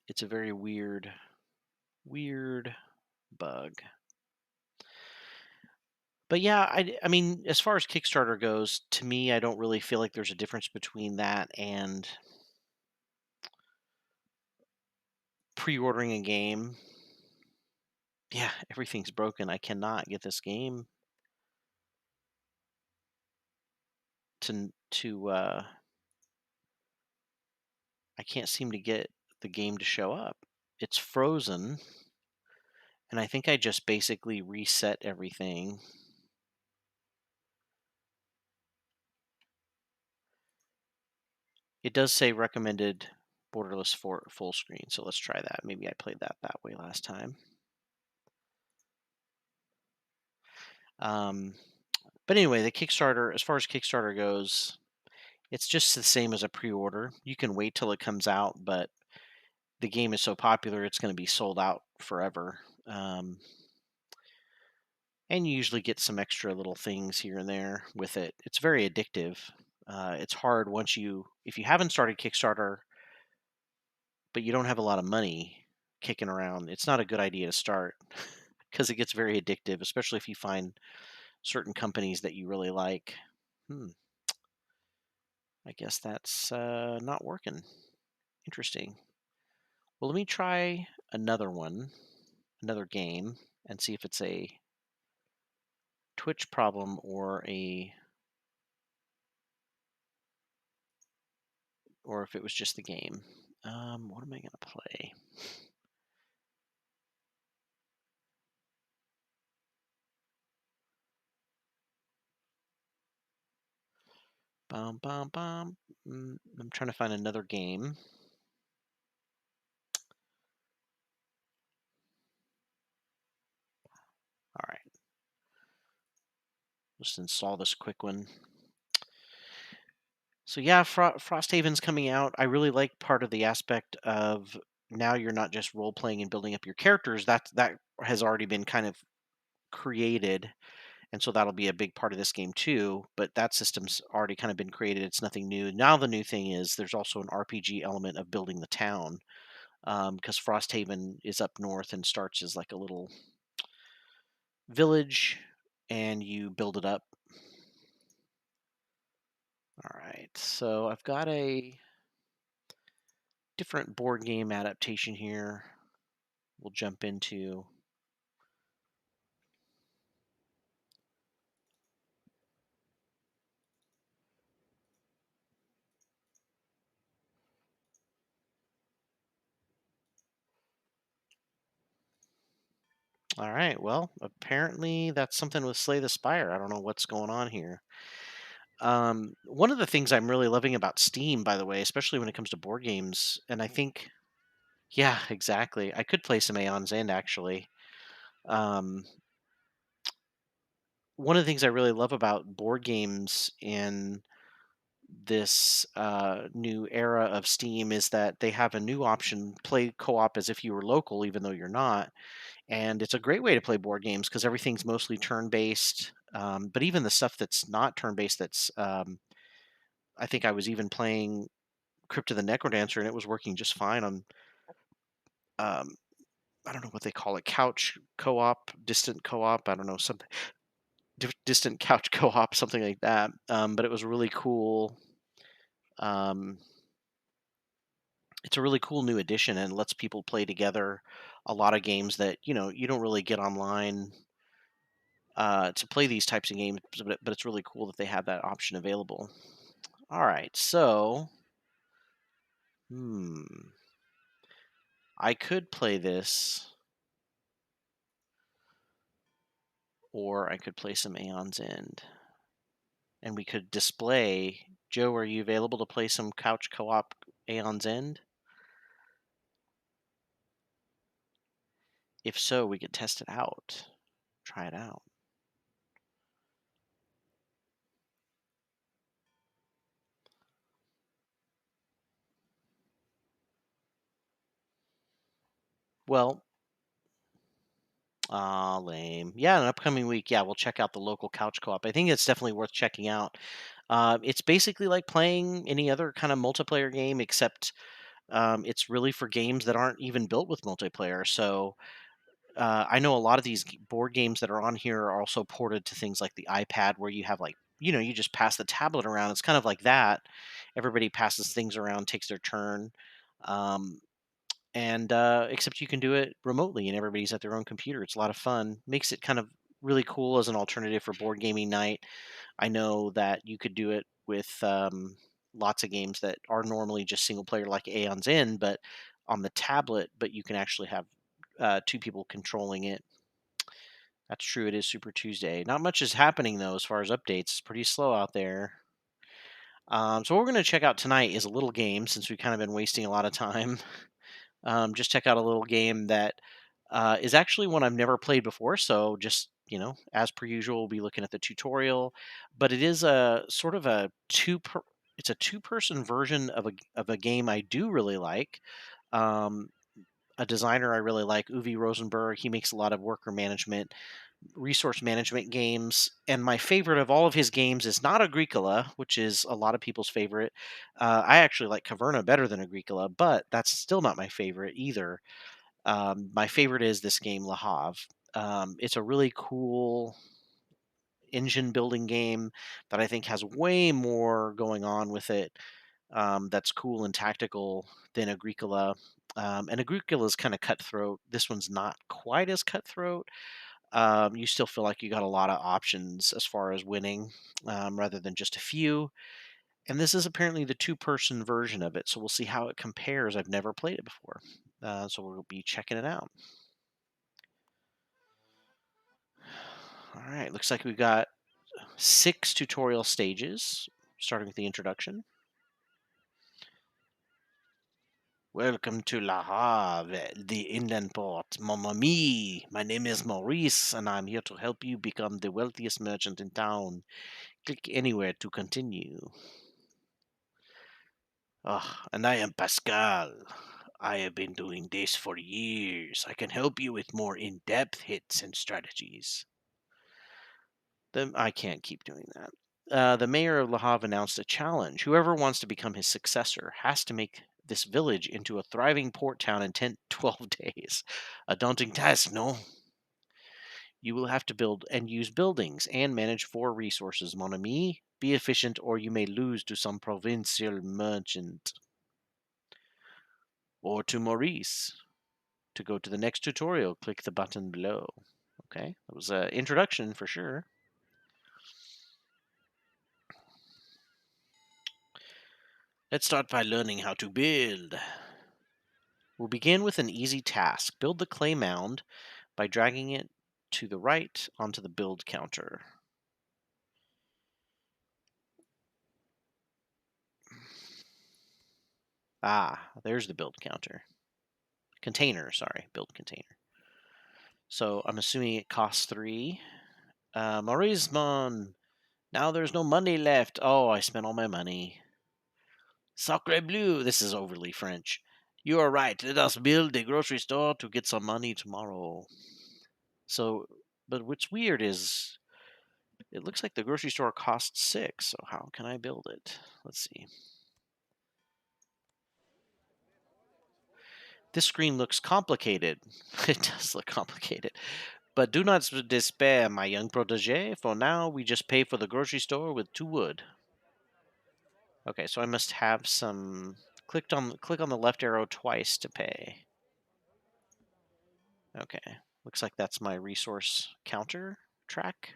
It's a very weird bug. But yeah, I mean, as far as Kickstarter goes, to me, I don't really feel like there's a difference between that and pre-ordering a game. Yeah, everything's broken. I cannot get this game to I can't seem to get the game to show up. It's frozen, and I think I just basically reset everything. It does say recommended borderless for full screen, so let's try that. Maybe I played that way last time. Um, but anyway, the Kickstarter, as far as Kickstarter goes, it's just the same as a pre-order. You can wait till it comes out, but the game is so popular, it's going to be sold out forever. And you usually get some extra little things here and there with it. It's very addictive. It's hard if you haven't started Kickstarter, but you don't have a lot of money kicking around. It's not a good idea to start because it gets very addictive, especially if you find certain companies that you really like. Hmm, I guess that's not working. Interesting. Well, let me try another game, and see if it's a Twitch problem or if it was just the game. What am I gonna play? Bum bum bum. I'm trying to find another game. All right, just install this quick one. So yeah, Frosthaven's coming out. I really like part of the aspect of now you're not just role playing and building up your characters. That has already been kind of created, and so that'll be a big part of this game too. But that system's already kind of been created. It's nothing new. Now the new thing is there's also an RPG element of building the town, because Frosthaven is up north and starts as like a little village, and you build it up. All right, so I've got a different board game adaptation here. We'll jump into. All right, well, apparently that's something with Slay the Spire. I don't know what's going on here. One of the things I'm really loving about Steam, by the way, especially when it comes to board games, and I think, yeah, exactly. I could play some Aeon's End actually. Um, One of the things I really love about board games in this new era of Steam is that they have a new option: play co-op as if you were local, even though you're not. And it's a great way to play board games because everything's mostly turn-based. But even the stuff that's not turn-based, I think I was even playing Crypt of the Necrodancer, and it was working just fine on. Um, I don't know what they call it, couch co-op, distant co-op. I don't know, some distant couch co-op, something like that. But it was really cool. Um, it's a really cool new addition and lets people play together a lot of games that you don't really get online to play these types of games, but it's really cool that they have that option available. All right, so hmm, I could play this, or I could play some Aeon's End, and we could display. Joe, are you available to play some couch co-op Aeon's End? If so, we could test it out, try it out. Well, ah, lame. Yeah, an upcoming week. Yeah, we'll check out the local couch co-op. I think it's definitely worth checking out. It's basically like playing any other kind of multiplayer game, except It's really for games that aren't even built with multiplayer. So I know a lot of these board games that are on here are also ported to things like the iPad, where you have like you just pass the tablet around. It's kind of like that. Everybody passes things around, takes their turn. Um, and except you can do it remotely and everybody's at their own computer. It's a lot of fun, makes it kind of really cool as an alternative for board gaming night. I know that you could do it with lots of games that are normally just single player, like Aeon's End, but on the tablet. But you can actually have two people controlling it. That's true, it is Super Tuesday. Not much is happening though as far as updates. It's pretty slow out there. So what we're going to check out tonight is a little game, since we've kind of been wasting a lot of time. Just check out a little game that is actually one I've never played before. So just as per usual, we'll be looking at the tutorial. But it is a sort of a it's a two-person version of a game I do really like. Um, a designer I really like, Uwe Rosenberg. He makes a lot of worker management, resource management games, and my favorite of all of his games is not Agricola, which is a lot of people's favorite. I actually like Caverna better than Agricola, but that's still not my favorite either. My favorite is this game, Le Havre. It's a really cool engine building game that I think has way more going on with it. That's cool and tactical than Agricola. And Agricola is kind of cutthroat. This one's not quite as cutthroat. You still feel like you got a lot of options as far as winning, rather than just a few. And this is apparently the two-person version of it, so we'll see how it compares. I've never played it before, so we'll be checking it out. All right, looks like we've got 6 tutorial stages, starting with the introduction. Welcome to La Havre, the inland port. Mon ami, my name is Maurice, and I'm here to help you become the wealthiest merchant in town. Click anywhere to continue. Ah, and I am Pascal. I have been doing this for years. I can help you with more in-depth hits and strategies. I can't keep doing that. The mayor of Le Havre announced a challenge. Whoever wants to become his successor has to make this village into a thriving port town in 12 days. A daunting task, no? You will have to build and use buildings and manage 4 resources, mon ami. Be efficient or you may lose to some provincial merchant. Or to Maurice. To go to the next tutorial, click the button below. Okay, that was an introduction for sure. Let's start by learning how to build. We'll begin with an easy task. Build the clay mound by dragging it to the right onto the build counter. Ah, there's the build counter. Container, sorry, build container. So I'm assuming it costs 3. Maurice, now there's no money left. Oh, I spent all my money. Sacre bleu, this is overly French. You are right. Let us build a grocery store to get some money tomorrow. So, but what's weird is it looks like the grocery store costs 6. So how can I build it? Let's see. This screen looks complicated. It does look complicated. But do not despair, my young protege. For now, we just pay for the grocery store with 2 wood. Okay, so I must have some. Click on the left arrow twice to pay. Okay, looks like that's my resource counter track.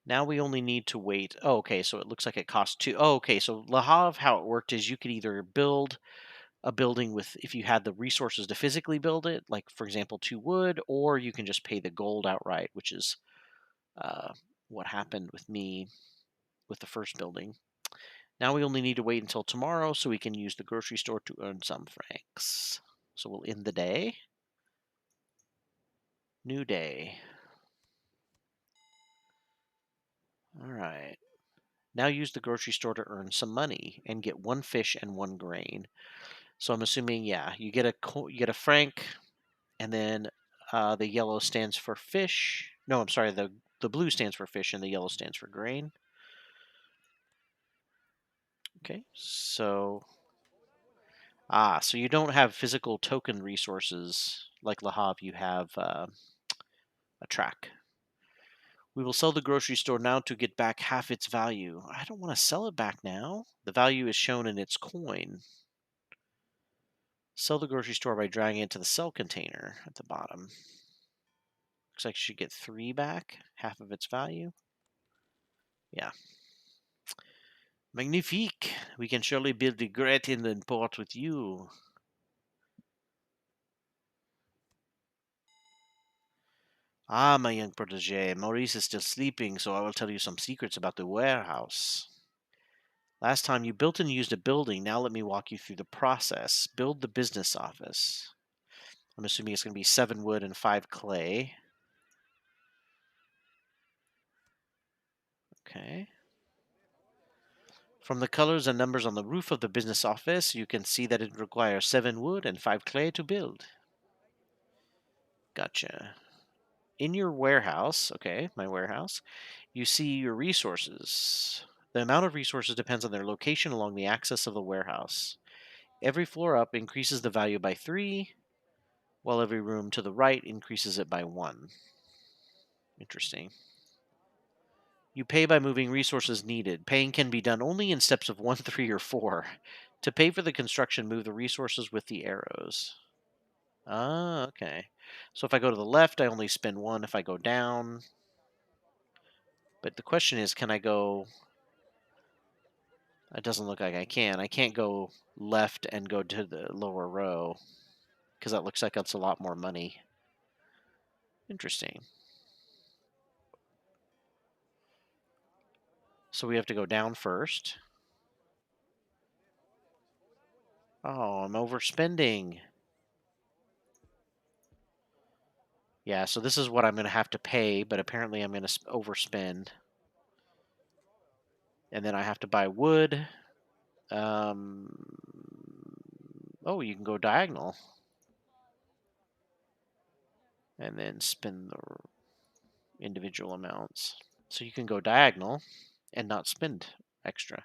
Now we only need to wait. Oh, okay, so it looks like it costs 2. Oh, okay, so Le Havre, how it worked is you could either build a building with, if you had the resources to physically build it, like for example 2 wood, or you can just pay the gold outright, which is uh, what happened with me with the first building. Now we only need to wait until tomorrow so we can use the grocery store to earn some francs. So we'll end the day. New day. All right. Now use the grocery store to earn some money and get 1 fish and 1 grain. So I'm assuming, yeah, you get a franc, and then the yellow stands for fish. No, I'm sorry, the blue stands for fish and the yellow stands for grain. Okay, so Ah, so you don't have physical token resources like Le Havre. You have a track. We will sell the grocery store now to get back half its value. I don't want to sell it back now. The value is shown in its coin. Sell the grocery store by dragging it to the sell container at the bottom. Looks like you should get 3 back, half of its value. Yeah. Magnifique. We can surely build the great inland port with you. Ah, my young protege, Maurice is still sleeping, so I will tell you some secrets about the warehouse. Last time you built and used a building, now let me walk you through the process. Build the business office. I'm assuming it's going to be 7 wood and 5 clay. Okay. From the colors and numbers on the roof of the business office, you can see that it requires 7 wood and 5 clay to build. Gotcha. In your warehouse, okay, my warehouse, you see your resources. The amount of resources depends on their location along the axis of the warehouse. Every floor up increases the value by 3, while every room to the right increases it by 1. Interesting. You pay by moving resources needed. Paying can be done only in steps of 1, 3, or 4. To pay for the construction, move the resources with the arrows. Ah, okay. So if I go to the left, I only spend 1 if I go down. But the question is, can I go... It doesn't look like I can. I can't go left and go to the lower row, because that looks like that's a lot more money. Interesting. So we have to go down first. Oh, I'm overspending. Yeah, so this is what I'm going to have to pay, but apparently I'm going to overspend. And then I have to buy wood. Um, oh, you can go diagonal. And then spend the individual amounts. So you can go diagonal and not spend extra.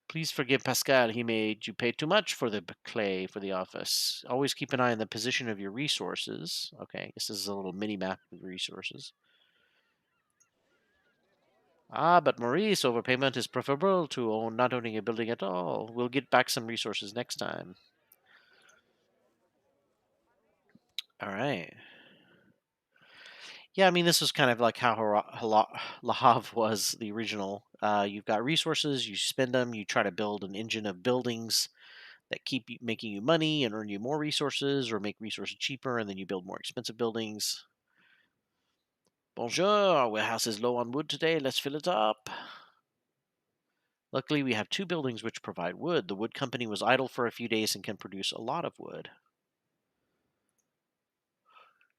Please forgive Pascal. He made you pay too much for the clay for the office. Always keep an eye on the position of your resources. Okay, this is a little mini map of resources. Ah, but Maurice, overpayment is preferable to not owning a building at all. We'll get back some resources next time. All right. Yeah, I mean, this is kind of like how Le Havre was the original. You've got resources, you spend them, you try to build an engine of buildings that keep making you money and earn you more resources or make resources cheaper, and then you build more expensive buildings. Bonjour, our warehouse is low on wood today. Let's fill it up. Luckily, we have 2 buildings which provide wood. The wood company was idle for a few days and can produce a lot of wood.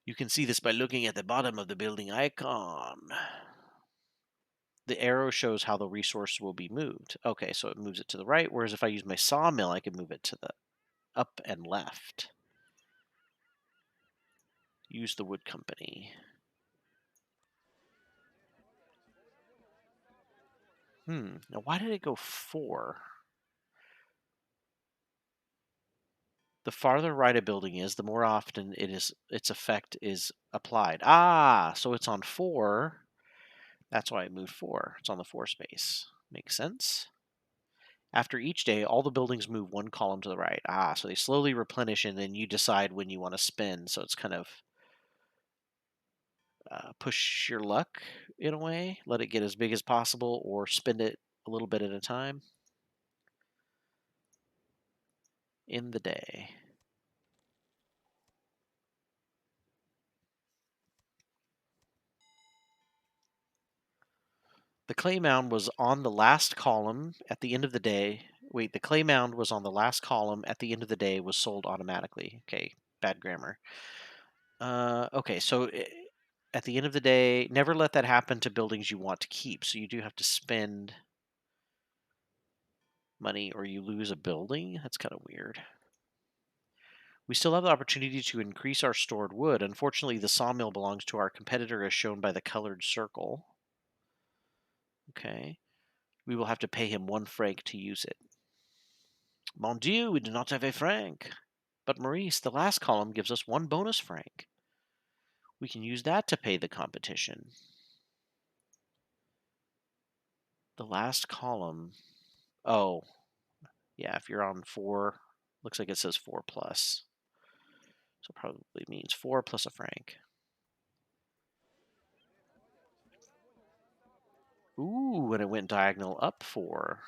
You can see this by looking at the bottom of the building icon. The arrow shows how the resource will be moved. Okay, so it moves it to the right, whereas if I use my sawmill, I can move it to the up and left. Use the wood company. Now why did it go 4? The farther right a building is, the more often its effect is applied. Ah, so it's on 4. That's why it moved 4. It's on the 4 space. Makes sense. After each day, all the buildings move 1 column to the right. Ah, so they slowly replenish, and then you decide when you want to spend. So it's kind of push your luck in a way. Let it get as big as possible, or spend it a little bit at a time in the day. The clay mound was on the last column at the end of the day. Wait, the clay mound was on the last column at the end of the day, was sold automatically. Okay, bad grammar. Okay, so at the end of the day, never let that happen to buildings you want to keep. So you do have to spend money or you lose a building. That's kind of weird. We still have the opportunity to increase our stored wood. Unfortunately, the sawmill belongs to our competitor as shown by the colored circle. Okay. We will have to pay him 1 franc to use it. Mon Dieu, we do not have a franc. But Maurice, the last column gives us one bonus franc. We can use that to pay the competition. The last column. Oh, yeah, if you're on 4, looks like it says 4 plus. So probably means 4 plus a franc. Ooh, and it went diagonal up 4.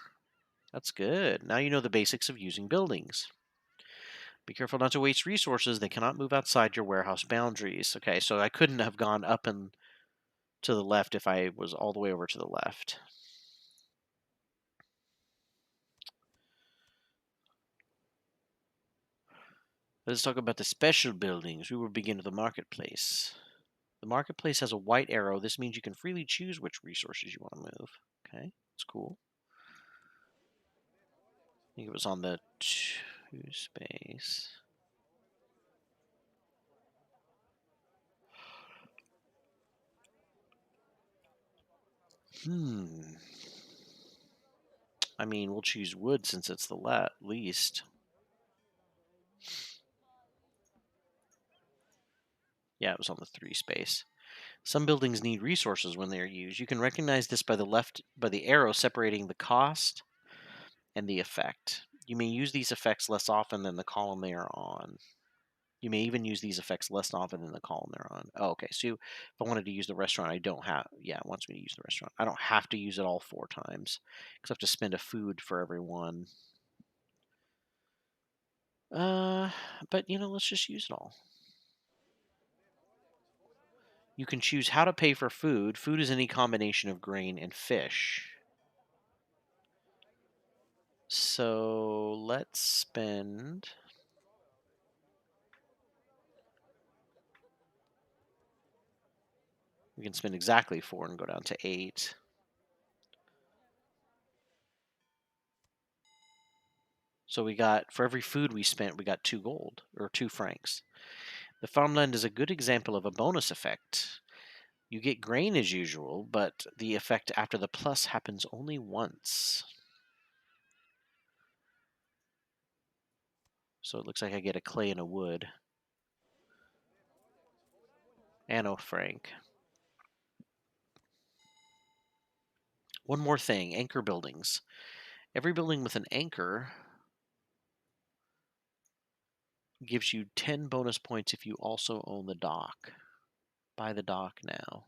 That's good. Now you know the basics of using buildings. Be careful not to waste resources. They cannot move outside your warehouse boundaries. Okay, so I couldn't have gone up and to the left if I was all the way over to the left. Let's talk about the special buildings. We will begin with the marketplace. The marketplace has a white arrow. This means you can freely choose which resources you want to move. Okay, that's cool. I think it was on the 2 space. I mean, we'll choose wood since it's the least. Yeah, it was on the 3 space. Some buildings need resources when they are used. You can recognize this by the arrow separating the cost and the effect. You may use these effects less often than the column they are on. You may even use these effects less often than the column they're on. Oh, okay. So if I wanted to use the restaurant, I don't have. Yeah, it wants me to use the restaurant. I don't have to use it all 4 times because I have to spend a food for every one. Uh, but let's just use it all. You can choose how to pay for food. Food is any combination of grain and fish. So let's spend. We can spend exactly 4 and go down to 8. So we got, for every food we spent, we got 2 gold, or 2 francs. The farmland is a good example of a bonus effect. You get grain as usual, but the effect after the plus happens only once. So it looks like I get a clay and a wood. And a franc. One more thing, anchor buildings. Every building with an anchor gives you 10 bonus points if you also own the dock. Buy the dock now.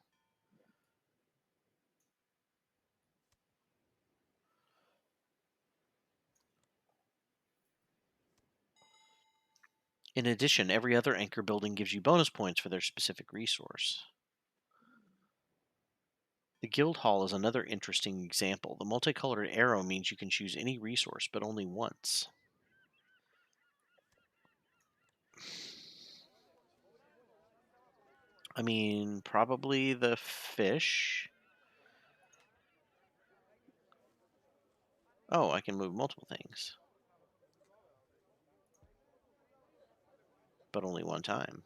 In addition, every other anchor building gives you bonus points for their specific resource. The guild hall is another interesting example. The multicolored arrow means you can choose any resource, but only once. I mean, probably the fish. Oh, I can move multiple things, but only one time.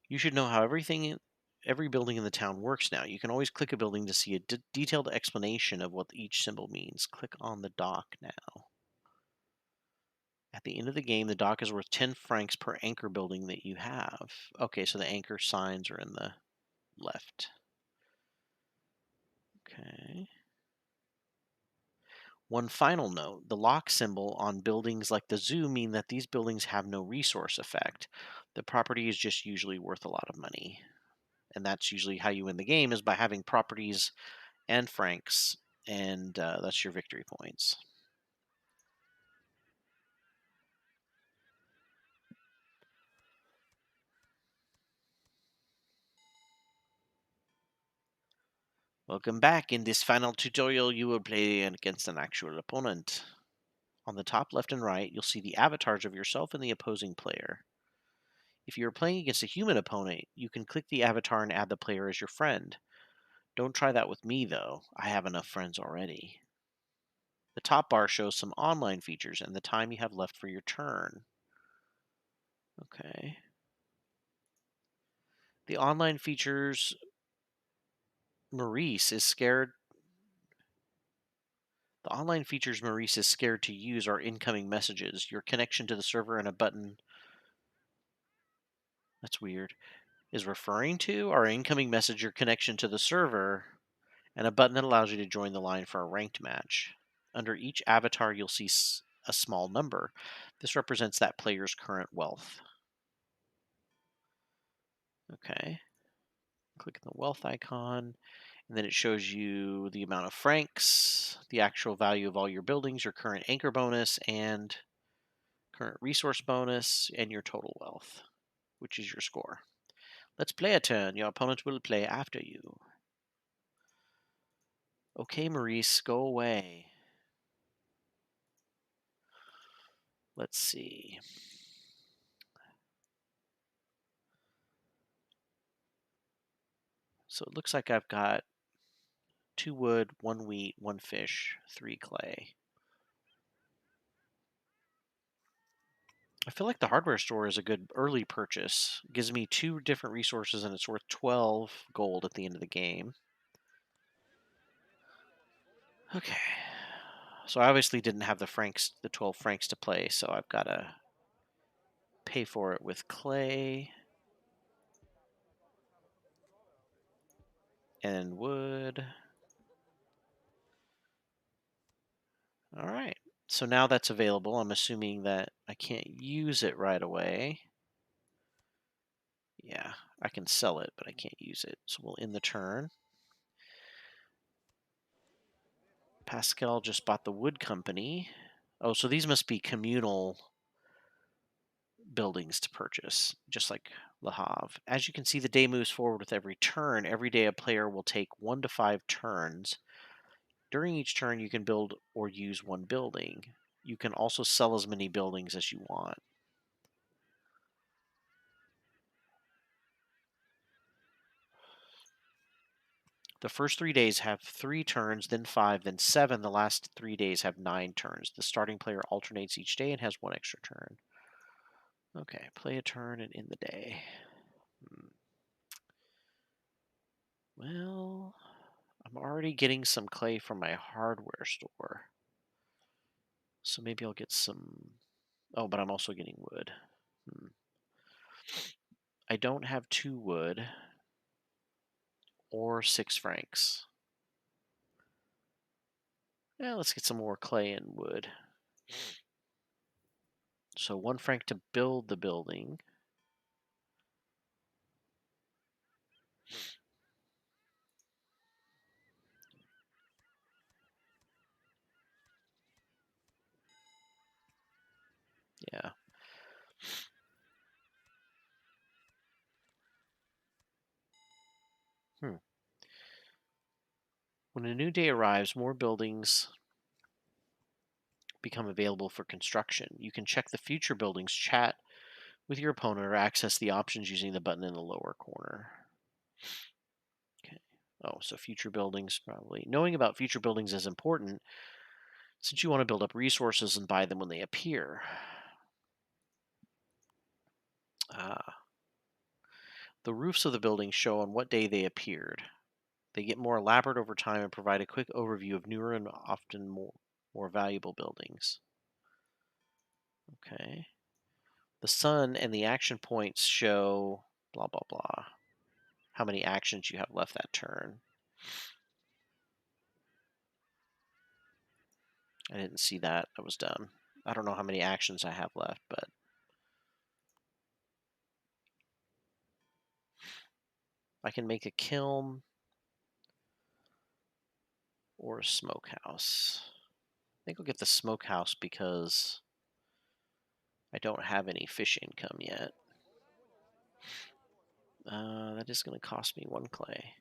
You should know how every building in the town works now. You can always click a building to see a detailed explanation of what each symbol means. Click on the dock now. At the end of the game, the dock is worth 10 francs per anchor building that you have. Okay, so the anchor signs are in the left. Okay. One final note, the lock symbol on buildings like the zoo mean that these buildings have no resource effect. The property is just usually worth a lot of money. And that's usually how you win the game, is by having properties and francs, and that's your victory points. Welcome back. In this final tutorial, you will play against an actual opponent. On the top left and right, you'll see the avatars of yourself and the opposing player. If you are playing against a human opponent, you can click the avatar and add the player as your friend. Don't try that with me, though. I have enough friends already. The top bar shows some online features and the time you have left for your turn. Okay. The online features, Maurice is scared. The online features Maurice is scared to use are incoming messages, your connection to the server, and a button. That's weird. Is referring to our incoming message, your connection to the server, and a button that allows you to join the line for a ranked match. Under each avatar, you'll see a small number. This represents that player's current wealth. Okay. Click on the wealth icon, and then it shows you the amount of francs, the actual value of all your buildings, your current anchor bonus, and current resource bonus, and your total wealth, which is your score. Let's play a turn. Your opponent will play after you. Okay, Maurice, go away. Let's see. So it looks like I've got 2 wood, 1 wheat, 1 fish, 3 clay. I feel like the hardware store is a good early purchase. It gives me 2 different resources and it's worth 12 gold at the end of the game. Okay. So I obviously didn't have the 12 francs to play, so I've got to pay for it with clay and wood. All right. So now that's available. I'm assuming that I can't use it right away. Yeah, I can sell it, but I can't use it. So we'll end the turn. Pascal just bought the wood company. Oh, so these must be communal buildings to purchase, just like Le Havre. As you can see, the day moves forward with every turn. Every day, a player will take 1 to 5 turns. During each turn, you can build or use 1 building. You can also sell as many buildings as you want. The first 3 days have 3 turns, then 5, then 7. The last 3 days have 9 turns. The starting player alternates each day and has 1 extra turn. Okay, play a turn and end the day. Well, I'm already getting some clay from my hardware store. So maybe I'll get some... Oh, but I'm also getting wood. I don't have 2 wood or 6 francs. Yeah, let's get some more clay and wood. So 1 franc to build the building. Yeah. When a new day arrives, more buildings become available for construction. You can check the future buildings, chat with your opponent, or access the options using the button in the lower corner. Okay. Oh, so future buildings probably. Knowing about future buildings is important since you want to build up resources and buy them when they appear. The roofs of the buildings show on what day they appeared. They get more elaborate over time and provide a quick overview of newer and often more valuable buildings. Okay. The sun and the action points show blah, blah, blah. How many actions you have left that turn. I didn't see that. I was dumb. I don't know how many actions I have left, but I can make a kiln or a smokehouse. I think I'll get the smokehouse because I don't have any fish income yet. That is going to cost me 1 clay.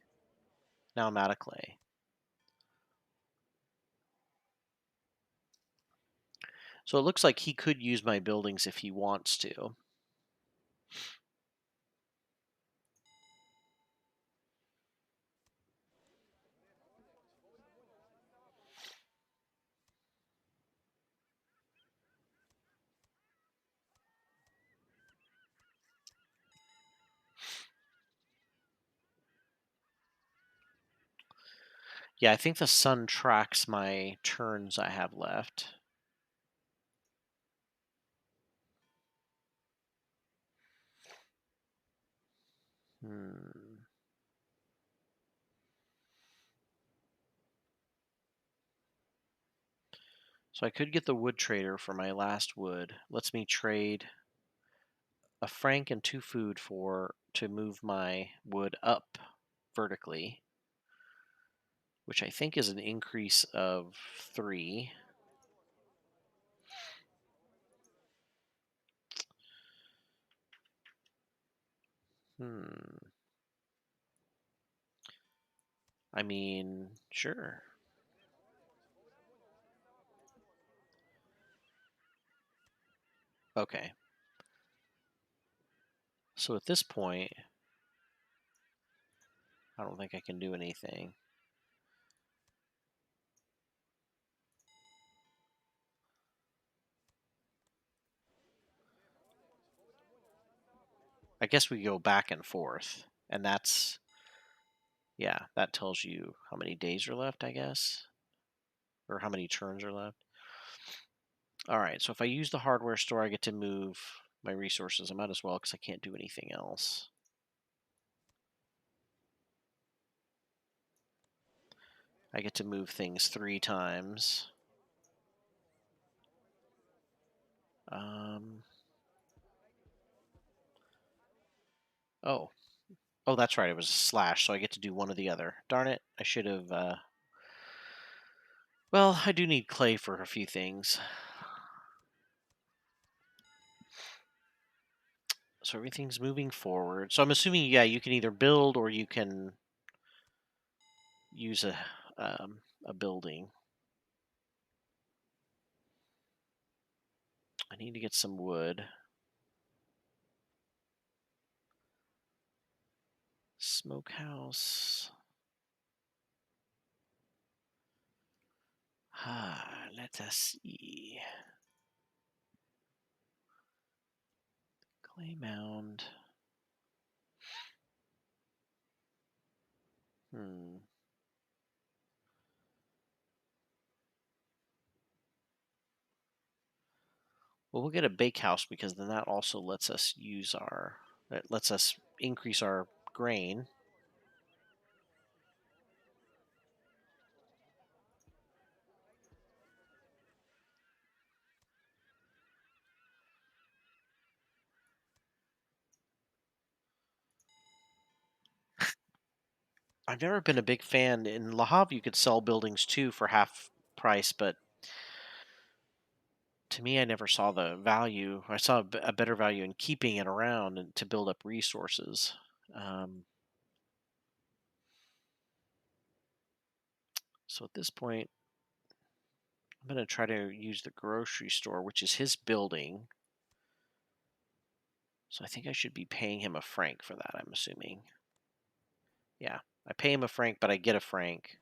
Now I'm out of clay. So it looks like he could use my buildings if he wants to. Yeah, I think the sun tracks my turns I have left. Hmm. So I could get the wood trader for my last wood. Lets me trade a franc and 2 food for to move my wood up vertically, which I think is an increase of 3. Hmm. I mean, sure. Okay. So at this point, I don't think I can do anything. I guess we go back and forth, and that's yeah, that tells you how many days are left, I guess, or how many turns are left. All right, so if I use the hardware store, I get to move my resources. I might as well because I can't do anything else. I get to move things 3 times. Um, oh, oh, that's right. It was a slash, so I get to do one or the other. Darn it! I should have. Well, I do need clay for a few things. So everything's moving forward. So I'm assuming, yeah, you can either build or you can use a building. I need to get some wood. Smokehouse. Let us see. Clay mound. Hmm. Well, we'll get a bakehouse because then that also lets us use our. It lets us increase our grain. I've never been a big fan. In Le Havre, you could sell buildings too for half price, but to me, I never saw the value. I saw a better value in keeping it around and to build up resources. Um, so at this point, I'm going to try to use the grocery store, which is his building. So I think I should be paying him a franc for that, I'm assuming. Yeah, I pay him a franc, but I get a franc.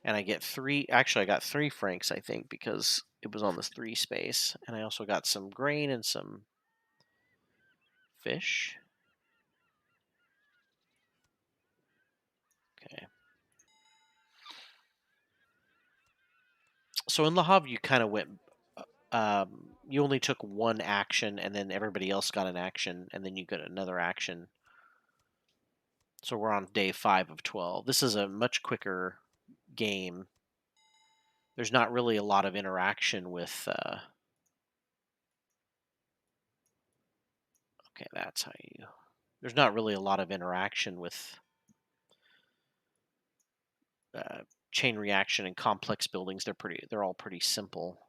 And I get 3. Actually, I got 3 francs, I think, because it was on this 3 space. And I also got some grain and some fish. Okay. So in Le Havre, you kind of went. You only took one action, and then everybody else got an action, and then you got another action. So we're on day 5 of 12. This is a much quicker game. There's not really a lot of interaction with. Okay, that's how you. There's not really a lot of interaction with uh, chain reaction and complex buildings. They're all pretty simple.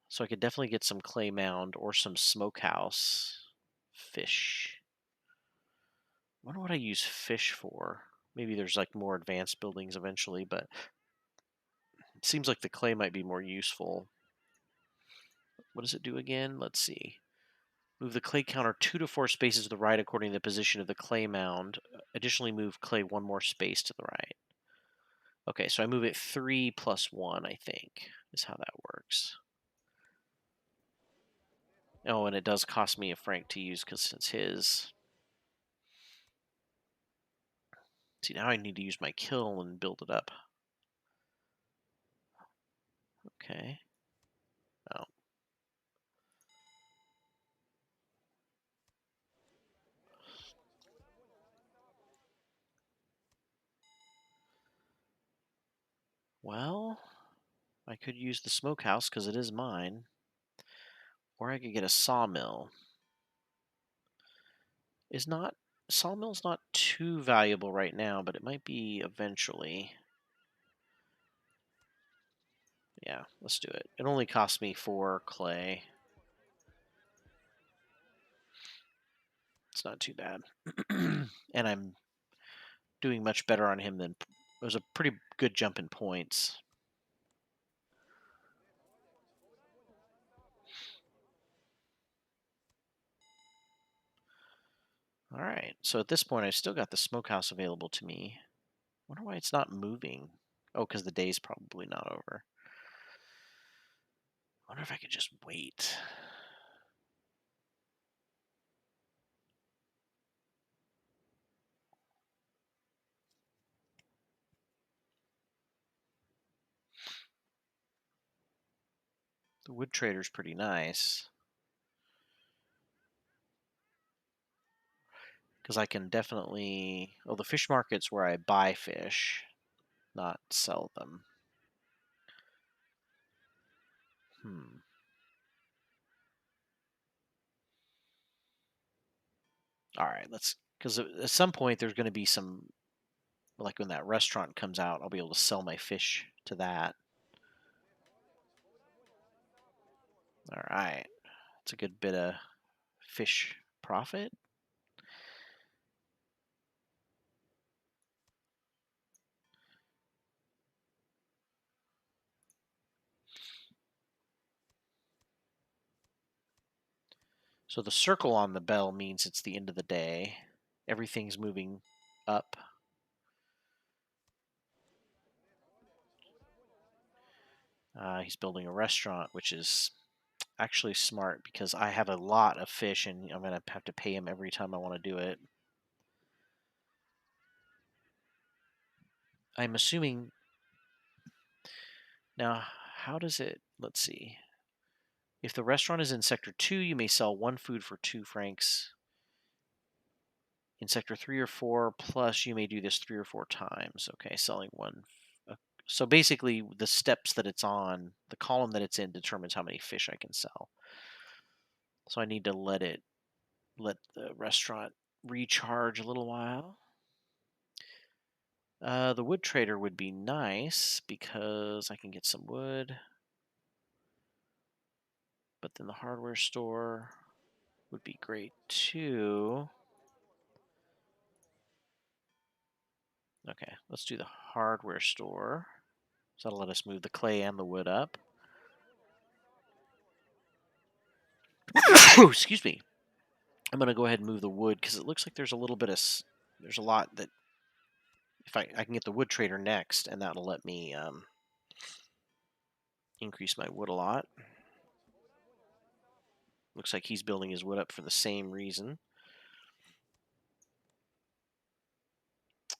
So I could definitely get some clay mound or some smokehouse fish. I wonder what I use fish for. Maybe there's like more advanced buildings eventually, but it seems like the clay might be more useful. What does it do again? Let's see. Move the clay counter 2 to 4 spaces to the right according to the position of the clay mound. Additionally, move clay 1 more space to the right. Okay, so I move it 3 plus 1, I think, is how that works. Oh, and it does cost me a franc to use because it's his. See, now I need to use my kill and build it up. Okay. Oh. Well, I could use the smokehouse because it is mine. Or I could get a sawmill. Is not Sawmill's not too valuable right now, but it might be eventually. Yeah, let's do it. It only cost me 4 clay. It's not too bad. And I'm doing much better on him than it was a pretty good jump in points. All right. So at this point, I still got the smokehouse available to me. Wonder why it's not moving. Oh, because the day's probably not over. Wonder if I could just wait. The wood trader's pretty nice. Because I can definitely... Oh, the fish market's where I buy fish, not sell them. Hmm. All right, let's... Because at some point there's going to be some... Like when that restaurant comes out, I'll be able to sell my fish to that. All right. It's a good bit of fish profit. So the circle on the bell means it's the end of the day. Everything's moving up. He's building a restaurant, which is actually smart because I have a lot of fish and I'm going to have to pay him every time I want to do it. I'm assuming... Now, how does it... Let's see. If the restaurant is in Sector 2, you may sell 1 food for 2 francs. In Sector 3 or 4, plus you may do this 3 or 4 times. Okay, selling 1. So basically, the steps that it's on, the column that it's in, determines how many fish I can sell. So I need to let the restaurant recharge a little while. The wood trader would be nice because I can get some wood. But then the hardware store would be great too. Okay, let's do the hardware store. So that'll let us move the clay and the wood up. Excuse me. I'm going to go ahead and move the wood because it looks like there's a little bit of... There's a lot that... If I can get the wood trader next, and that'll let me increase my wood a lot. Looks like he's building his wood up for the same reason.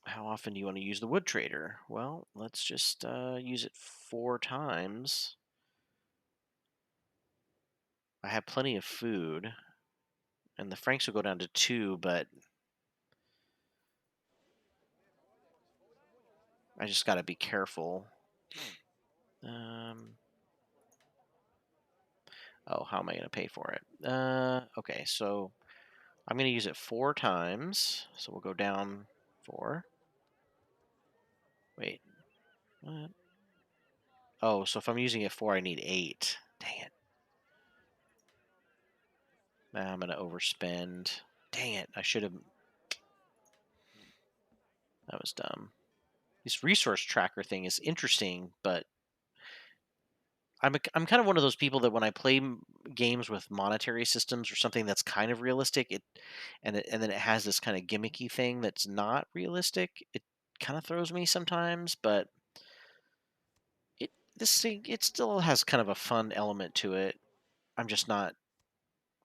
How often do you want to use the wood trader? Well, let's just use it 4 times. I have plenty of food. And the francs will go down to 2, but I just got to be careful. Oh, how am I going to pay for it? Okay, so I'm going to use it 4 times. So we'll go down 4. Wait, what? Oh, so if I'm using it 4, I need 8. Dang it. Now I'm going to overspend. Dang it, I should have... That was dumb. This resource tracker thing is interesting, but I'm kind of one of those people that when I play games with monetary systems or something that's kind of realistic, and then it has this kind of gimmicky thing that's not realistic, it kind of throws me sometimes. But this thing, it still has kind of a fun element to it. I'm just not...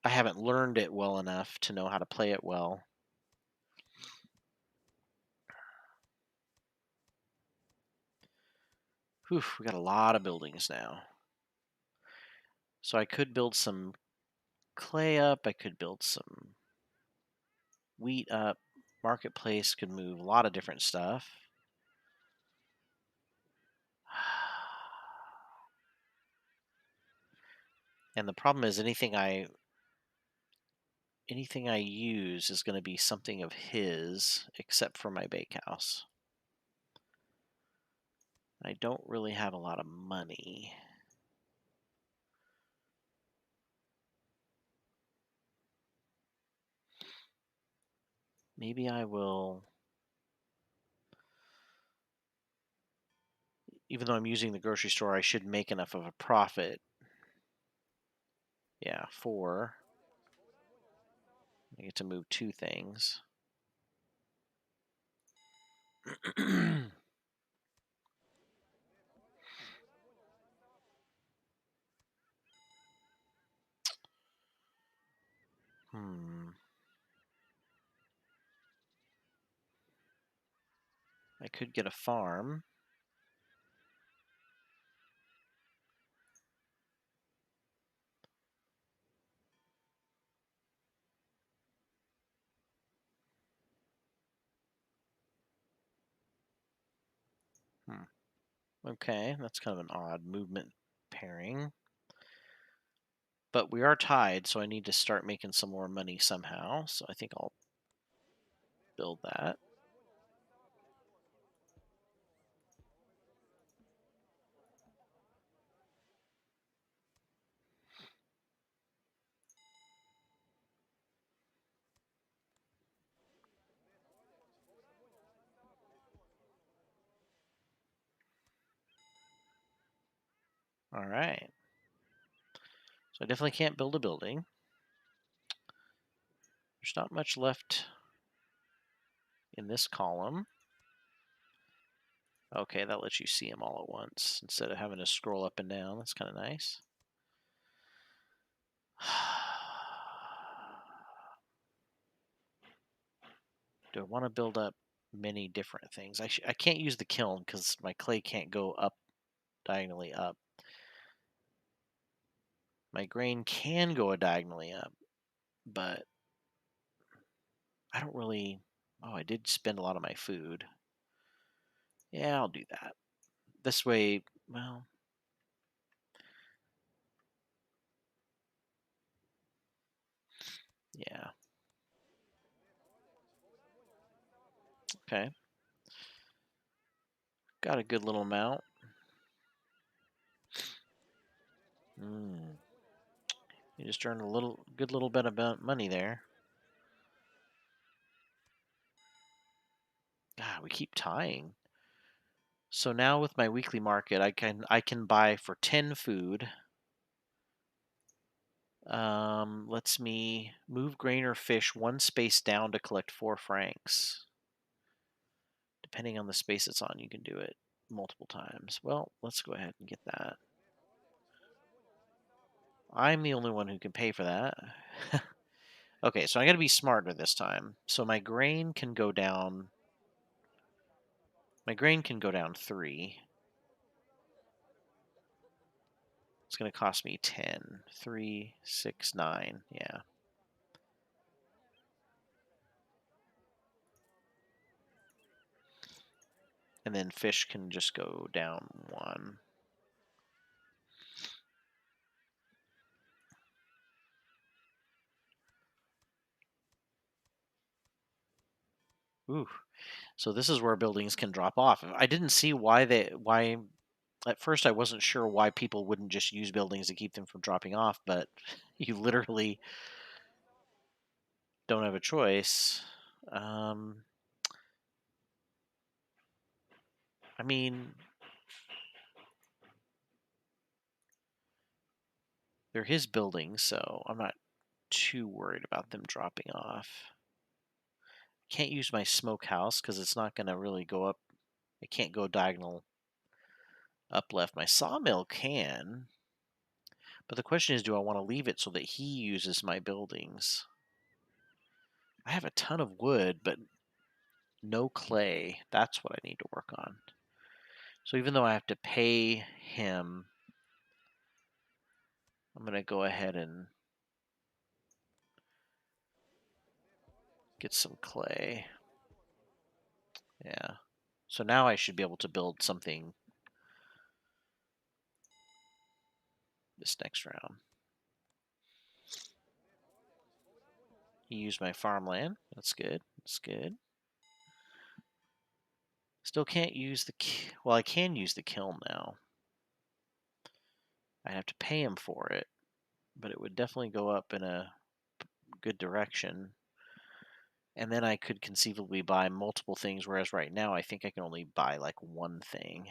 I haven't learned it well enough to know how to play it well. Whew, we got a lot of buildings now. So I could build some clay up. I could build some wheat up. Marketplace could move a lot of different stuff. And the problem is anything I use is going to be something of his, except for my bakehouse. I don't really have a lot of money. Maybe I will, even though I'm using the grocery store, I should make enough of a profit. Yeah, 4. I get to move 2 things. Hmm. I could get a farm. Hmm. Okay, that's kind of an odd movement pairing. But we are tied, so I need to start making some more money somehow. So I think I'll build that. All right. So I definitely can't build a building. There's not much left in this column. Okay, that lets you see them all at once instead of having to scroll up and down. That's kind of nice. Do I want to build up many different things? I can't use the kiln because my clay can't go up diagonally up. My grain can go diagonally up, but I don't really. Oh, I did spend a lot of my food. Yeah, I'll do that. This way, well, yeah. Okay. Got a good little amount. Mm. You just earned a good little bit of money there. God, we keep tying. So now with my weekly market, I can buy for 10 food. Lets me move grain or fish 1 space down to collect 4 francs. Depending on the space it's on, you can do it multiple times. Well, let's go ahead and get that. I'm the only one who can pay for that. Okay, so I got to be smarter this time. So my grain can go down. My grain can go down 3. It's going to cost me 10. 3, 6, 9. Yeah. And then fish can just go down 1. Ooh. So this is where buildings can drop off. I didn't see why at first I wasn't sure why people wouldn't just use buildings to keep them from dropping off, but you literally don't have a choice. Um, I mean, they're his buildings, so I'm not too worried about them dropping off. Can't use my smokehouse because it's not going to really go up. It can't go diagonal up left. My sawmill can, but the question is, do I want to leave it so that he uses my buildings? I have a ton of wood, but no clay. That's what I need to work on. So even though I have to pay him, I'm going to go ahead and get some clay. Yeah. So now I should be able to build something this next round. He used my farmland. That's good. That's good. Still can't use the... Well, I can use the kiln now. I have to pay him for it, but it would definitely go up in a good direction. And then I could conceivably buy multiple things, whereas right now I think I can only buy like one thing.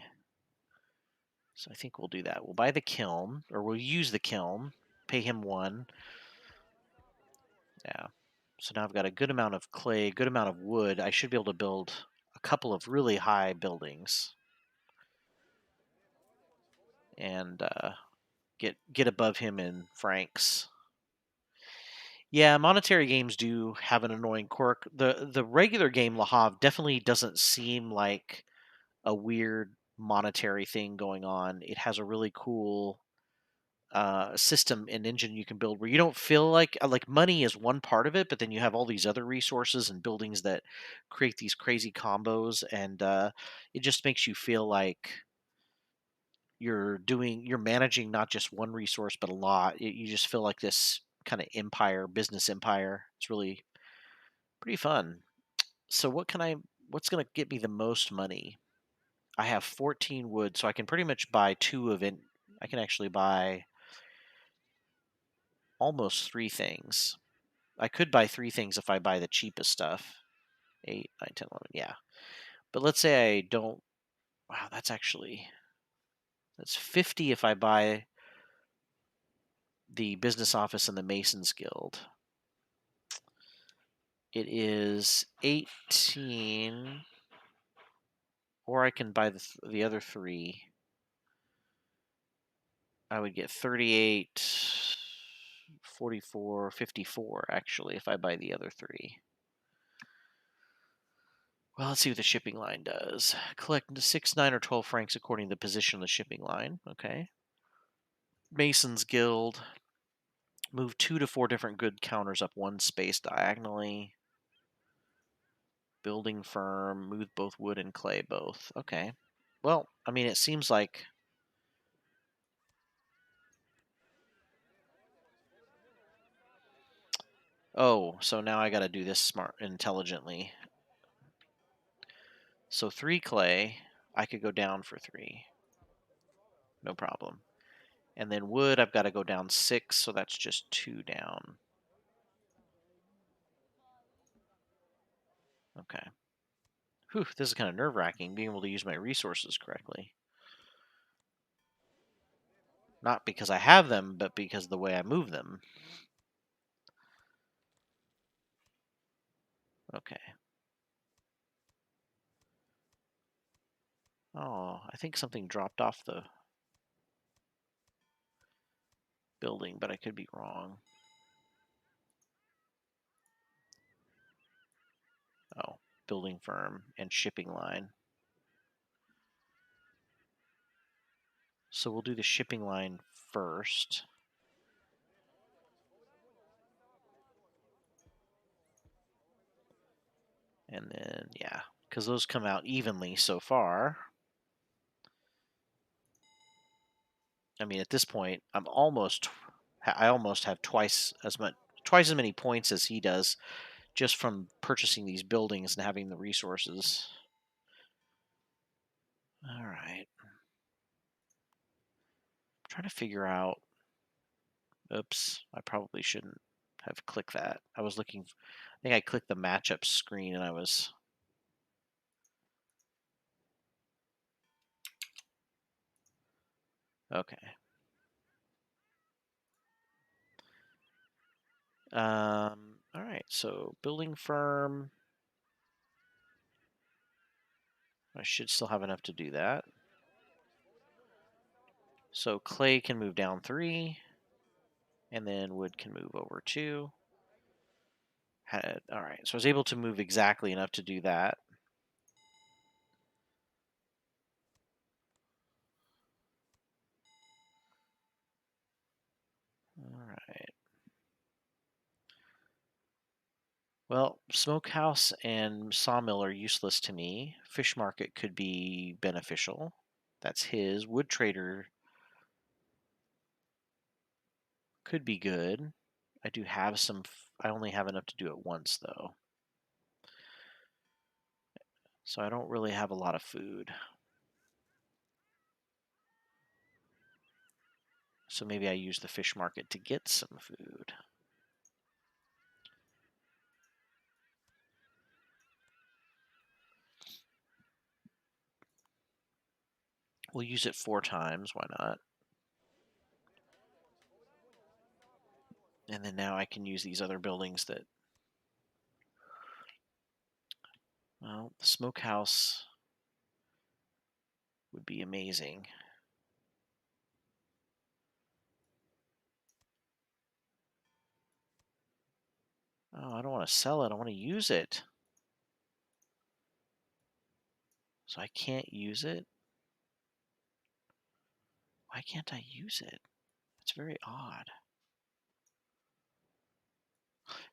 So I think we'll do that. We'll buy the kiln, or we'll use the kiln, pay him one. Yeah. So now I've got a good amount of clay, good amount of wood. I should be able to build a couple of really high buildings and get above him in francs. Yeah, monetary games do have an annoying quirk. The regular game Le Havre definitely doesn't seem like a weird monetary thing going on. It has a really cool system and engine you can build where you don't feel like money is one part of it, but then you have all these other resources and buildings that create these crazy combos, and it just makes you feel like you're managing not just one resource but a lot. You just feel like this kind of empire, business empire. It's really pretty fun. So what's going to get me the most money? I have 14 wood, so I can pretty much buy two of it. I can actually buy almost three things. I could buy three things if I buy the cheapest stuff. 8, 9, 10, 11. Yeah. But let's say I don't. Wow, that's 50 if I buy the business office and the Masons Guild. It is 18, or I can buy the other three. I would get 38, 44, 54 actually if I buy the other three. Well, let's see what the shipping line does. Collect 6, 9, or 12 francs according to the position of the shipping line. Okay. Mason's Guild. Move 2 to 4 different good counters up one space diagonally. Building firm. Move both wood and clay both. Okay. Well, I mean, it seems like... Oh, so now I got to do this intelligently. So 3 clay. I could go down for 3. No problem. And then wood, I've got to go down 6, so that's just 2 down. Okay. Whew, this is kind of nerve-wracking, being able to use my resources correctly. Not because I have them, but because of the way I move them. Okay. Oh, I think something dropped off the building, but I could be wrong. Oh, building firm and shipping line. So we'll do the shipping line first. And then, yeah, because those come out evenly so far. I mean, at this point, I almost have twice as many points as he does, just from purchasing these buildings and having the resources. All right. I'm trying to figure out. Oops, I probably shouldn't have clicked that. I was looking. I think I clicked the matchup screen and I was. Okay. All right. So building firm. I should still have enough to do that. So clay can move down 3, and then wood can move over 2. All right. So I was able to move exactly enough to do that. Well, smokehouse and sawmill are useless to me. Fish market could be beneficial. That's his. Wood trader could be good. I do have some. I only have enough to do it once, though. So I don't really have a lot of food. So maybe I use the fish market to get some food. We'll use it 4 times. Why not? And then now I can use these other buildings that. Well, the smokehouse would be amazing. Oh, I don't want to sell it. I want to use it. So I can't use it? Why can't I use it? It's very odd.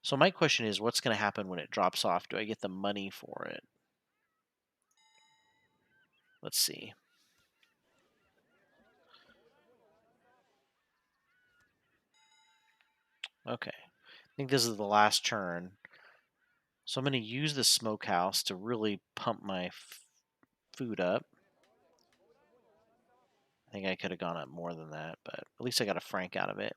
So my question is, what's going to happen when it drops off? Do I get the money for it? Let's see. Okay. I think this is the last turn. So I'm going to use the smokehouse to really pump my food up. I think I could have gone up more than that, but at least I got a franc out of it.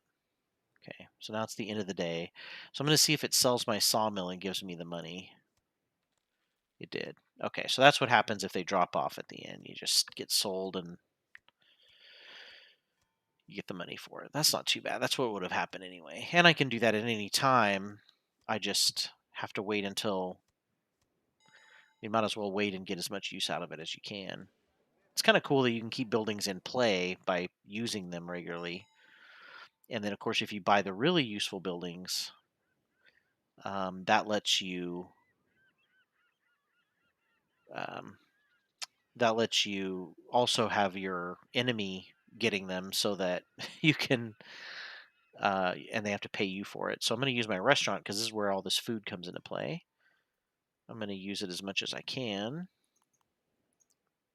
Okay, so now it's the end of the day. So I'm going to see if it sells my sawmill and gives me the money. It did. Okay, so that's what happens if they drop off at the end. You just get sold and you get the money for it. That's not too bad. That's what would have happened anyway. And I can do that at any time. I just have to wait until you might as well wait and get as much use out of it as you can. It's kind of cool that you can keep buildings in play by using them regularly. And then, of course, if you buy the really useful buildings, that lets you um, also have your enemy getting them so that you can and they have to pay you for it. So I'm going to use my restaurant because this is where all this food comes into play. I'm going to use it as much as I can,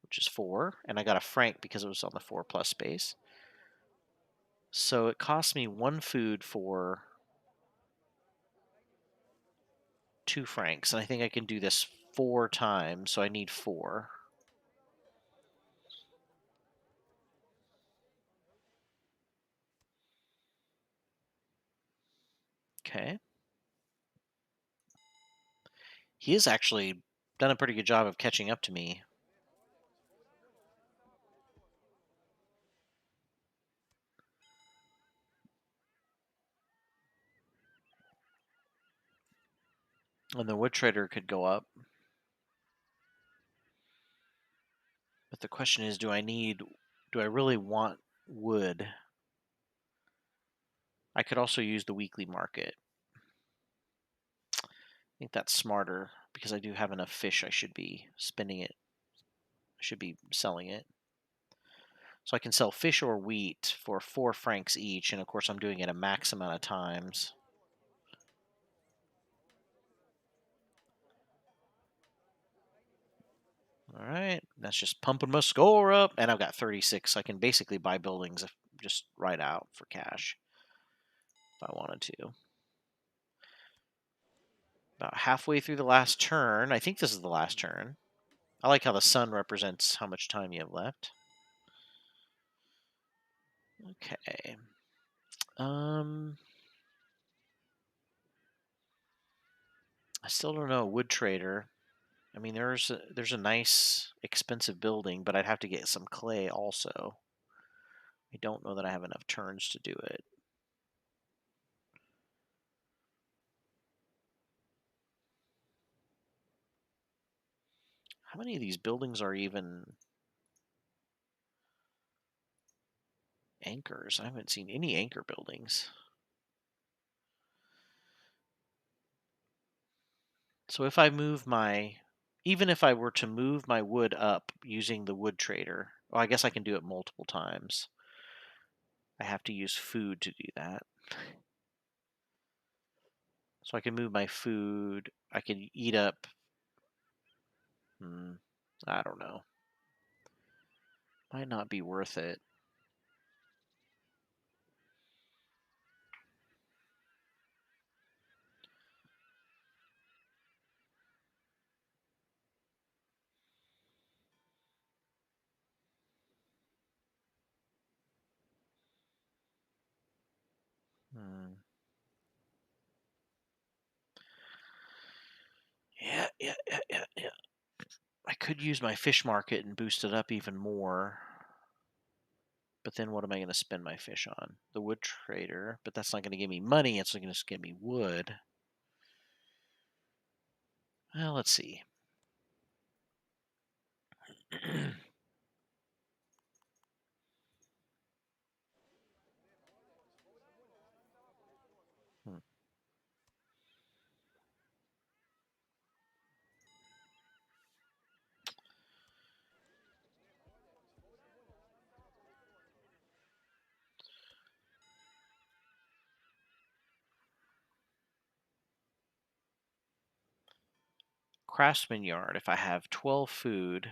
which is 4, and I got a franc because it was on the 4 plus space. So it cost me 1 food for 2 francs, and I think I can do this 4 times, so I need 4. Okay. He has actually done a pretty good job of catching up to me. And the wood trader could go up. But the question is, do I really want wood? I could also use the weekly market. I think that's smarter because I do have enough fish. I should be spending it. I should be selling it. So I can sell fish or wheat for 4 francs each, and of course I'm doing it a max amount of times. All right, that's just pumping my score up, and I've got 36. So I can basically buy buildings just right out for cash if I wanted to. About halfway through the last turn. I think this is the last turn. I like how the sun represents how much time you have left. Okay. I still don't know. Wood trader. I mean, there's a nice expensive building, but I'd have to get some clay also. I don't know that I have enough turns to do it. How many of these buildings are even anchors? I haven't seen any anchor buildings. So if I move even if I were to move my wood up using the wood trader, well, I guess I can do it multiple times. I have to use food to do that. So I can move my food. I can eat up. I don't know. Might not be worth it. Hmm. Yeah. I could use my fish market and boost it up even more. But then what am I going to spend my fish on? The wood trader, but that's not going to give me money. It's going to give me wood. Well, let's see. Hmm. Craftsman yard. If I have 12 food,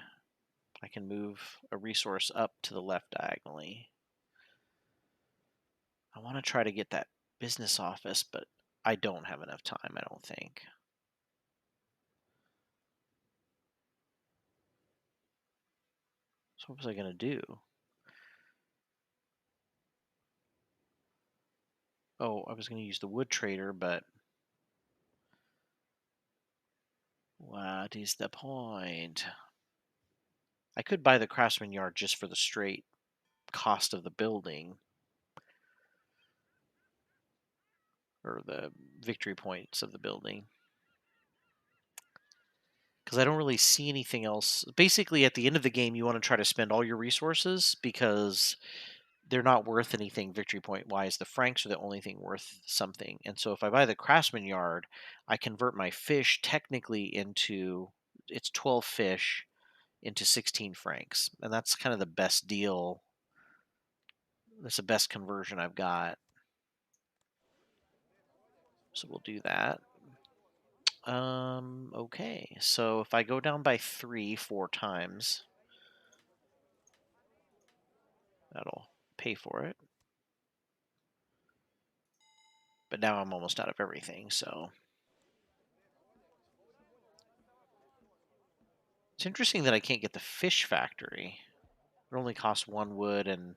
I can move a resource up to the left diagonally. I want to try to get that business office, but I don't have enough time, I don't think. So what was I going to do? Oh, I was going to use the wood trader, but what is the point? I could buy the craftsman yard just for the straight cost of the building, or the victory points of the building, because I don't really see anything else. Basically, at the end of the game, you want to try to spend all your resources because they're not worth anything victory point wise. The francs are the only thing worth something. And so if I buy the craftsman yard, I convert my fish technically into, it's 12 fish into 16 francs. And that's kind of the best deal. That's the best conversion I've got. So we'll do that. Okay. So if I go down by 4 times, that'll pay for it. But now I'm almost out of everything, so it's interesting that I can't get the fish factory. It only costs 1 wood, and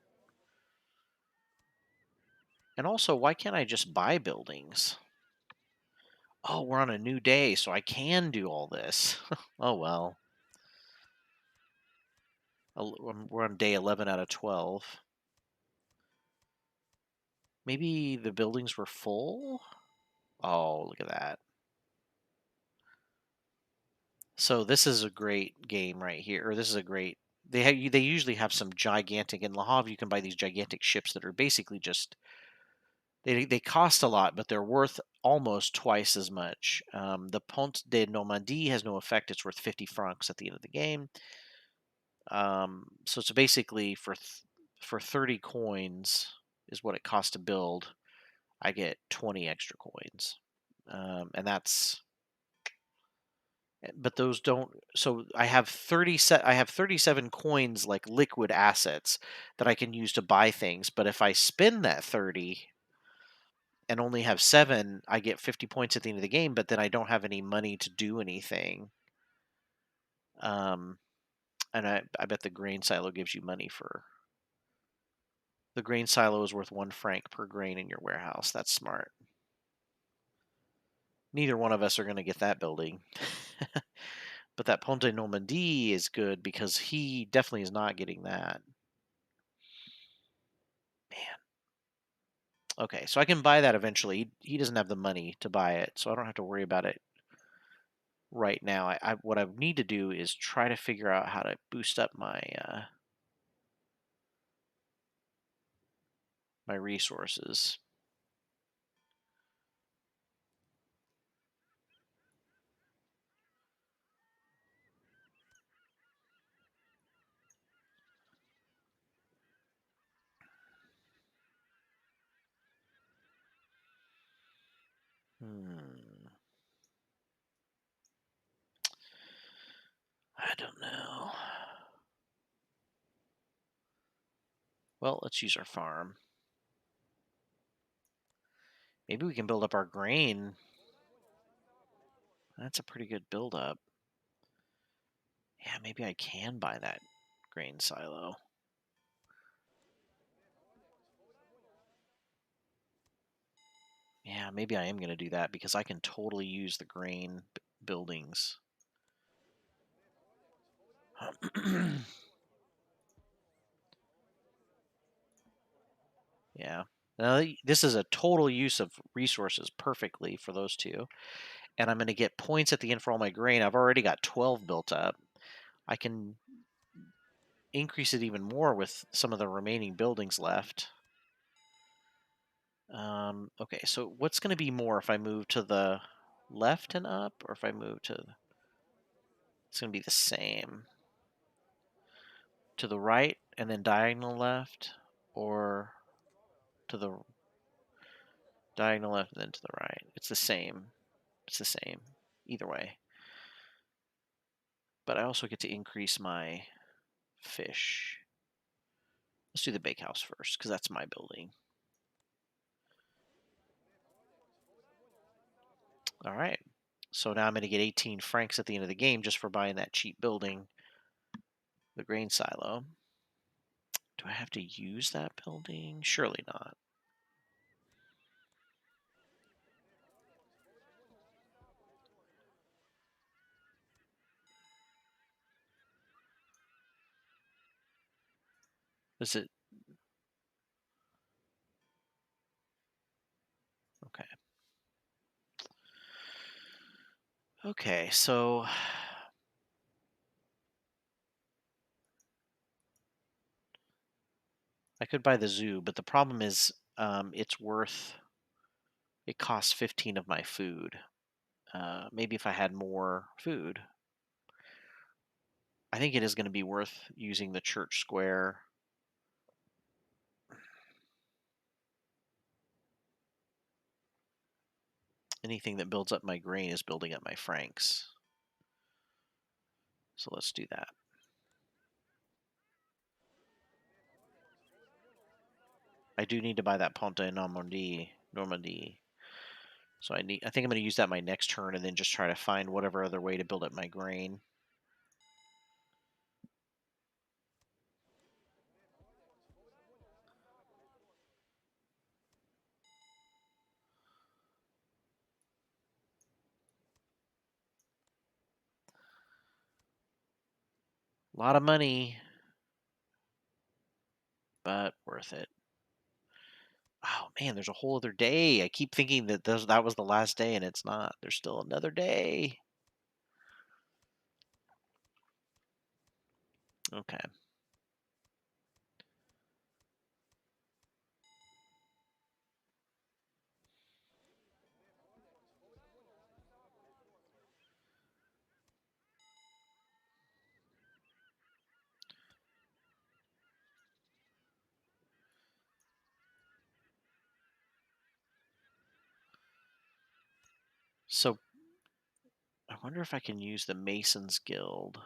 also, why can't I just buy buildings? Oh, we're on a new day, so I can do all this. Oh well. We're on day 11 out of 12. Maybe the buildings were full? Oh, look at that. So this is a great game right here. Or this is a great. They usually have some gigantic in Le Havre. You can buy these gigantic ships that are basically just they cost a lot, but they're worth almost twice as much. The Pont de Normandie has no effect. It's worth 50 francs at the end of the game. So it's basically for 30 coins is what it costs to build. I get 20 extra coins, and that's. But those don't. So I have 37 coins, like liquid assets, that I can use to buy things. But if I spend that 30 and only have 7, I get 50 points at the end of the game. But then I don't have any money to do anything. Um, and I bet the grain silo gives you money for. The grain silo is worth 1 franc per grain in your warehouse. That's smart. Neither one of us are going to get that building. But that Ponte Normandie is good because he definitely is not getting that. Man. Okay, so I can buy that eventually. He doesn't have the money to buy it, so I don't have to worry about it right now. What I need to do is try to figure out how to boost up my resources. I don't know. Well, let's use our farm. Maybe we can build up our grain. That's a pretty good build up. Yeah, maybe I can buy that grain silo. Yeah, maybe I am going to do that because I can totally use the grain buildings. Yeah. Now, this is a total use of resources perfectly for those two. And I'm going to get points at the end for all my grain. I've already got 12 built up. I can increase it even more with some of the remaining buildings left. Okay, so what's going to be more if I move to the left and up, or if I move to... It's going to be the same. To the right and then diagonal left, or to the diagonal left and then to the right. It's the same. It's the same either way. But I also get to increase my fish. Let's do the bakehouse first, because that's my building. All right. So now I'm going to get 18 francs at the end of the game just for buying that cheap building, the grain silo. Do I have to use that building? Surely not. Is it? Okay. Okay, so I could buy the zoo, but the problem is it's worth... It costs 15 of my food. Maybe if I had more food. I think it is going to be worth using the church square. Anything that builds up my grain is building up my francs. So let's do that. I do need to buy that Ponte Normandie. So I think I'm going to use that my next turn and then just try to find whatever other way to build up my grain. A lot of money, but worth it. Oh man, there's a whole other day. I keep thinking that that was the last day, and it's not. There's still another day. Okay. So I wonder if I can use the Masons Guild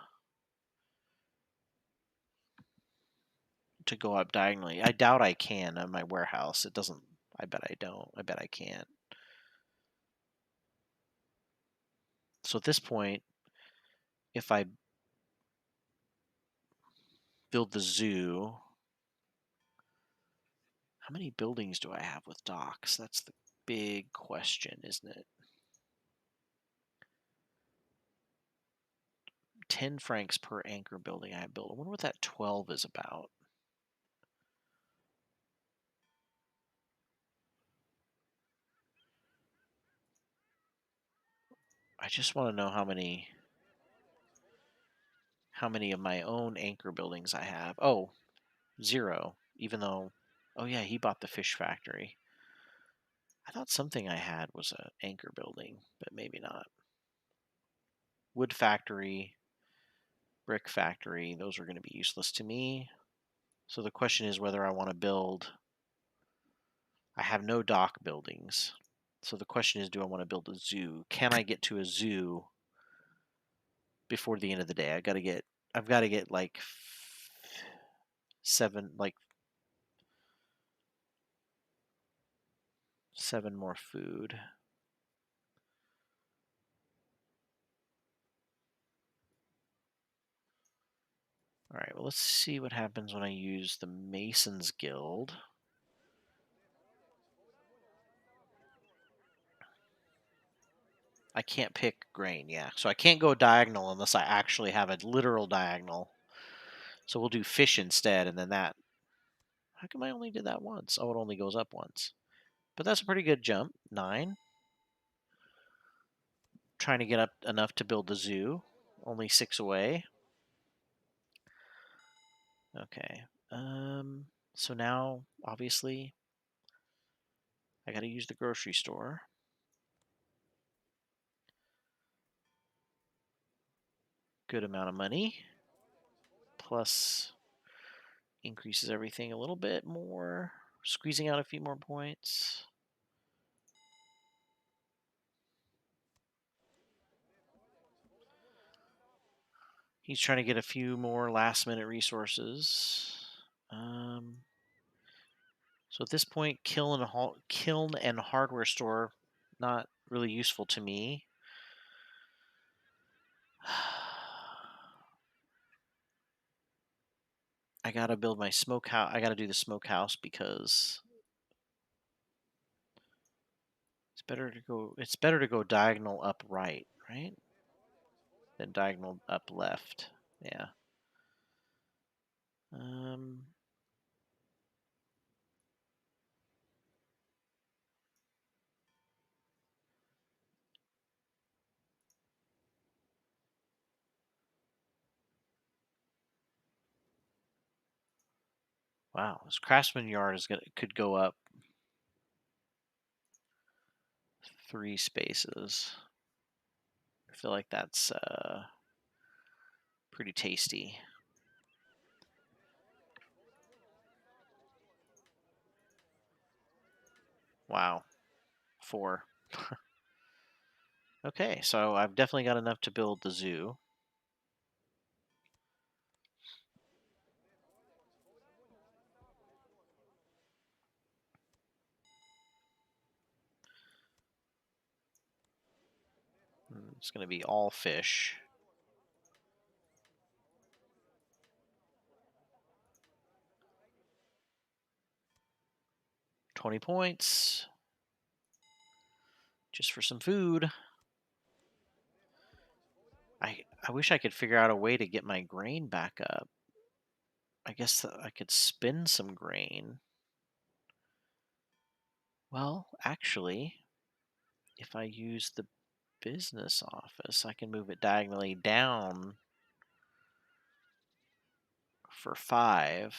to go up diagonally. I doubt I can on my warehouse. It doesn't. I bet I don't. I bet I can't. So at this point, if I build the zoo, how many buildings do I have with docks? That's the big question, isn't it? 10 francs per anchor building I built. I wonder what that 12 is about. I just want to know how many of my own anchor buildings I have. Oh, 0. Even though, oh yeah, he bought the fish factory. I thought something I had was an anchor building, but maybe not. Wood factory, brick factory, those are going to be useless to me. So the question is whether I want to build... I have no dock buildings. So the question is, do I want to build a zoo? Can I get to a zoo before the end of the day. I've got to get like seven, like 7 more food. All right, well, let's see what happens when I use the Mason's Guild. I can't pick grain, yeah. So I can't go diagonal unless I actually have a literal diagonal. So we'll do fish instead, and then that. How come I only did that once? Oh, it only goes up once. But that's a pretty good jump. 9. Trying to get up enough to build the zoo. Only 6 away. Okay. So now, obviously, I got to use the grocery store. Good amount of money. Plus increases everything a little bit more. Squeezing out a few more points. He's trying to get a few more last-minute resources. So at this point, kiln and hardware store, not really useful to me. I gotta build my smokehouse. I gotta do the smokehouse because it's better to go. It's better to go diagonal up right, right, than diagonal up left. Yeah. Um. Wow, this craftsman yard could go up 3 spaces. I feel like that's pretty tasty. Wow, 4. Okay, so I've definitely got enough to build the zoo. It's going to be all fish. 20 points. Just for some food. I wish I could figure out a way to get my grain back up. I guess I could spin some grain. Well, actually, if I use the business office, I can move it diagonally down for 5.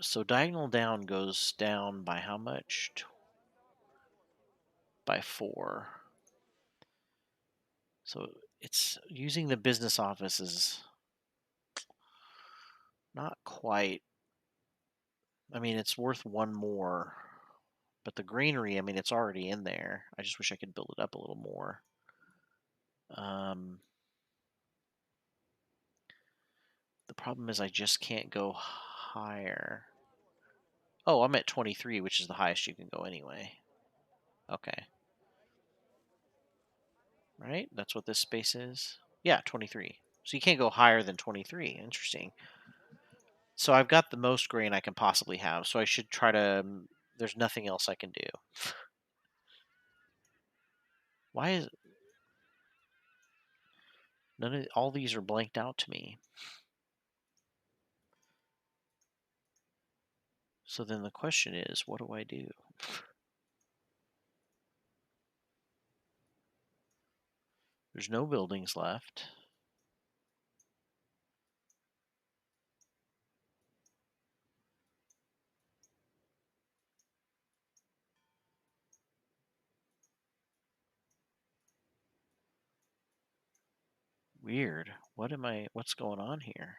So diagonal down goes down by how much? By 4. So it's using the business office is not quite. I mean, it's worth 1 more. But the greenery, I mean, it's already in there. I just wish I could build it up a little more. The problem is I just can't go higher. Oh, I'm at 23, which is the highest you can go anyway. Okay. Right? That's what this space is? Yeah, 23. So you can't go higher than 23. Interesting. So I've got the most grain I can possibly have, so I should try to... There's nothing else I can do. Why is... all these are blanked out to me. So then the question is, what do I do? There's no buildings left. Weird. What's going on here?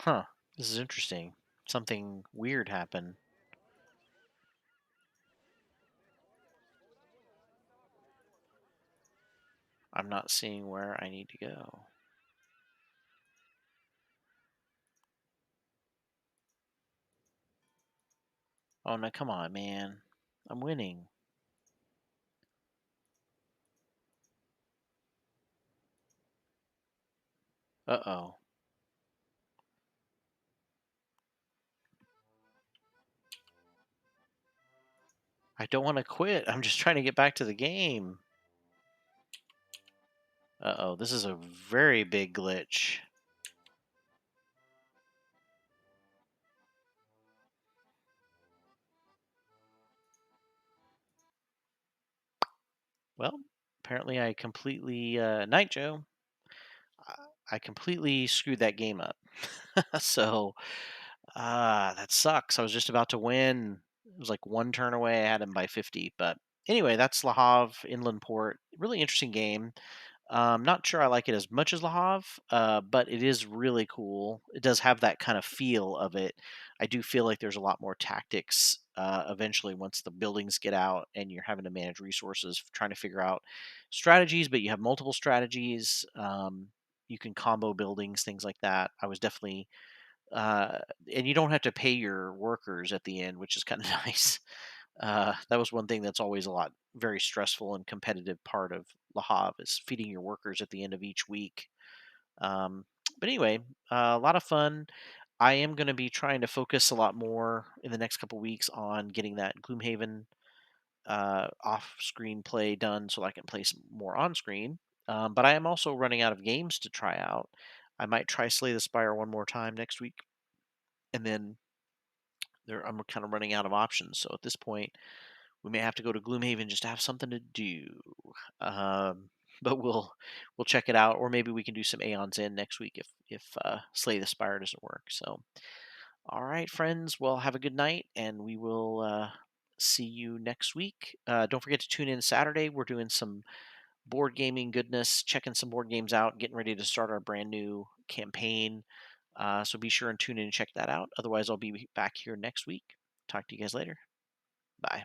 Huh. This is interesting. Something weird happened. I'm not seeing where I need to go. Oh no, come on, man. I'm winning. Uh-oh. I don't want to quit. I'm just trying to get back to the game. Uh-oh, this is a very big glitch. Well, apparently I completely Night Joe. I completely screwed that game up. So, that sucks. I was just about to win. It was like one turn away. I had him by 50. But anyway, that's Le Havre Inland Port. Really interesting game. Not sure I like it as much as Le Havre, but it is really cool. It does have that kind of feel of it. I do feel like there's a lot more tactics eventually once the buildings get out and you're having to manage resources, trying to figure out strategies, but you have multiple strategies. You can combo buildings, things like that. I was definitely uh, and you don't have to pay your workers at the end, which is kind of nice. That was one thing that's always a lot very stressful and competitive part of Le Havre is feeding your workers at the end of each week. Um, but anyway, a lot of fun. I am going to be trying to focus a lot more in the next couple weeks on getting that Gloomhaven off-screen play done, so I can play some more on-screen. But I am also running out of games to try out. I might try Slay the Spire one more time next week, and then I'm kind of running out of options. So at this point, we may have to go to Gloomhaven just to have something to do. Um, but we'll check it out, or maybe we can do some Aeons in next week if Slay the Spire doesn't work. So all right, friends. Well, have a good night, and we will see you next week. Don't forget to tune in Saturday. We're doing some board gaming goodness, checking some board games out, getting ready to start our brand new campaign. So be sure and tune in and check that out. Otherwise, I'll be back here next week. Talk to you guys later. Bye.